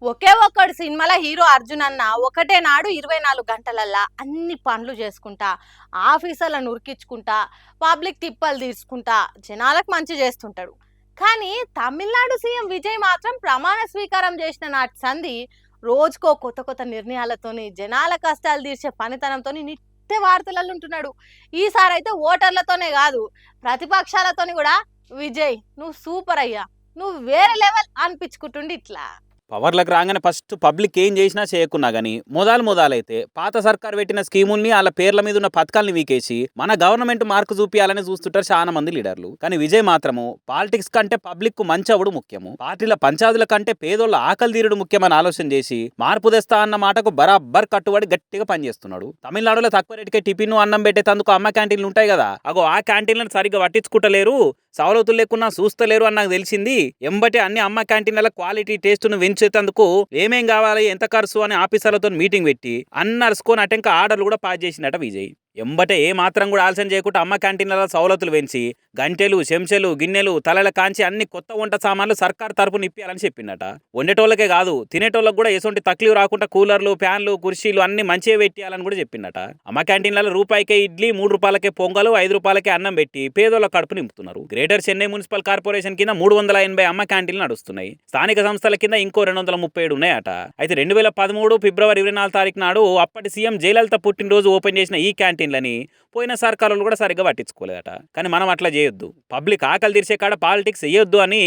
ఒకే ఒక్కడు సినిమాలో హీరో అర్జున్ అన్న ఒకటే నాడు 24 గంటలల్లా అన్ని పనులు చేసుకుంటా ఆఫీసర్లను ఉరికించుకుంటా పబ్లిక్ తిప్పలు తీసుకుంటా జనాలకు మంచి చేస్తుంటాడు. కానీ తమిళనాడు సీఎం విజయ్ మాత్రం ప్రమాణ స్వీకారం చేసిన నాటి సంధి రోజుకో కొత్త కొత్త నిర్ణయాలతోని జనాల కష్టాలు తీర్చే పనితనంతోని నిత్య వార్తలలో ఉంటున్నాడు. ఈసారి అయితే ఓటర్లతోనే కాదు ప్రతిపక్షాలతోని కూడా విజయ్ నువ్వు సూపర్ అయ్యా, నువ్వు వేరే లెవెల్ అనిపించుకుంటుండి ఇట్లా. పవర్లకు రాగానే ఫస్ట్ పబ్లిక్ ఏం చేసినా చేయకున్నా గానీ మొదలైతే పాత సర్కార్ పెట్టిన స్కీముల్ని వాళ్ళ పేర్ల మీద ఉన్న పథకాలను వీకేసి మన గవర్నమెంట్ మార్కు చూపించాలని చూస్తుంటారు చాలా మంది లీడర్లు. కానీ విజయ్ మాత్రము పాలిటిక్స్ కంటే పబ్లిక్ కు మంచి అవడు ముఖ్యము, పార్టీల పంచాదుల కంటే పేదోళ్ళ ఆకలి తీరుడు ముఖ్యమని ఆలోచన చేసి మార్పు తెస్తా అన్న మాటకు బరాబర్ కట్టుబడి గట్టిగా పనిచేస్తున్నాడు. తమిళనాడులో తక్కువ రేటుకే టిఫిన్ అన్నం పెట్టేందుకు అమ్మ క్యాంటీన్లు ఉంటాయి కదా, అగో ఆ క్యాంటీన్లను సరిగ్గా పట్టించుకుంటలేరు, సవలతులు లేకున్నా చూస్తలేరు అని నాకు తెలిసింది. ఎంబటే అన్ని అమ్మ క్యాంటీన్ల క్వాలిటీ టేస్ట్ను పెంచేందుకు ఏమేం కావాలి ఎంత ఖర్చు అని ఆఫీసర్లతో మీటింగ్ పెట్టి అన్నర్చుకొని అటెంక ఆర్డర్లు కూడా పాస్ చేసినట విజయ్. ఎంబటే ఏ మాత్రం కూడా ఆలస్యం చేయకుండా అమ్మ క్యాంటీన్ల సవలతులు పెంచి గంటెలు చెంచెలు గిన్నెలు తలల కాంచి అన్ని కొత్త వంట సామాన్లు సర్కార్ తరపున ఇప్పియాలని చెప్పిందట. వండేటోళ్ళకే కాదు తినేటోళ్ళకి కూడా ఎటువంటి తక్లీఫ్ రాకుండా కూలర్లు ఫ్యాన్లు కుర్చీలు అన్ని మంచిగా పెట్టియాలని కూడా చెప్పిందట. అమ్మ క్యాంటీన్లలో రూపాయికే ఇడ్లీ 3 రూపాయలకే పొంగలు 5 రూపాయలకే అన్నం పెట్టి పేదోళ్ళ కడుపు నింపుతున్నారు. గ్రేటర్ చెన్నై మున్సిపల్ కార్పొరేషన్ కింద 380 అమ్మ క్యాంటీన్లు నడుస్తున్నాయి. స్థానిక సంస్థల కింద ఇంకో 237 ఉన్నాయట. అయితే 2013 ఫిబ్రవరి 24 తారీఖు నాడు అప్పటి సీఎం జయలలిత పుట్టినరోజు ఓపెన్ చేసిన ఈ క్యాంటీన్లని పోయిన సర్కారులు కూడా సరిగ్గా పట్టించుకోలేదట. కానీ మనం అట్లా చేయొద్దు, పబ్లిక్ ఆకలి తీర్చే కాడ పాలిటిక్స్ వేయొద్దు అని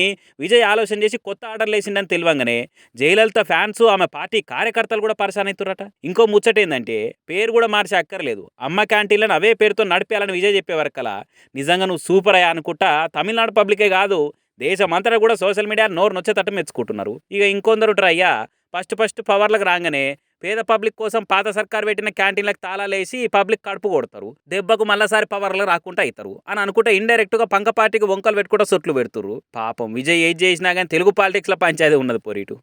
విజయ్ ఆలోచన చేసి కొత్త ఆర్డర్లు వేసిందని తెలియంగానే జయలలిత ఫ్యాన్స్ ఆమె పార్టీ కార్యకర్తలు కూడా పరిశాన్ అవుతురట. ఇంకో ముచ్చట ఏంటంటే పేరు కూడా మార్చే అక్కర్లేదు, అమ్మ క్యాంటీన్లను అవే పేరుతో నడిపేయాలని విజయ్ చెప్పే వరకలా నిజంగా నువ్వు సూపర్ అయ్యా అనుకుంటా తమిళనాడు పబ్లికే కాదు దేశమంతటా కూడా సోషల్ మీడియా నోరు నొచ్చేటట్టు మెచ్చుకుంటున్నారు. ఇక ఇంకొందరు అయ్యా ఫస్ట్ పవర్లకు రాగానే పేద పబ్లిక్ కోసం పాత సర్కార్ పెట్టిన క్యాంటీన్లకు తాళాలేసి పబ్లిక్ కడుపు కొడతారు, దెబ్బకు మళ్ళీసారి పవర్లు రాకుండా అవుతారు అని అనుకుంటే ఇండైరెక్ట్ గా పంక పార్టీకి వంకలు పెట్టుకుంటా సొట్లు పెడుతురు. పాపం విజయ్ ఏది చేసినా కానీ తెలుగు పాలిటిక్స్ లో పంచాయతీ ఉన్నది పోరీటు.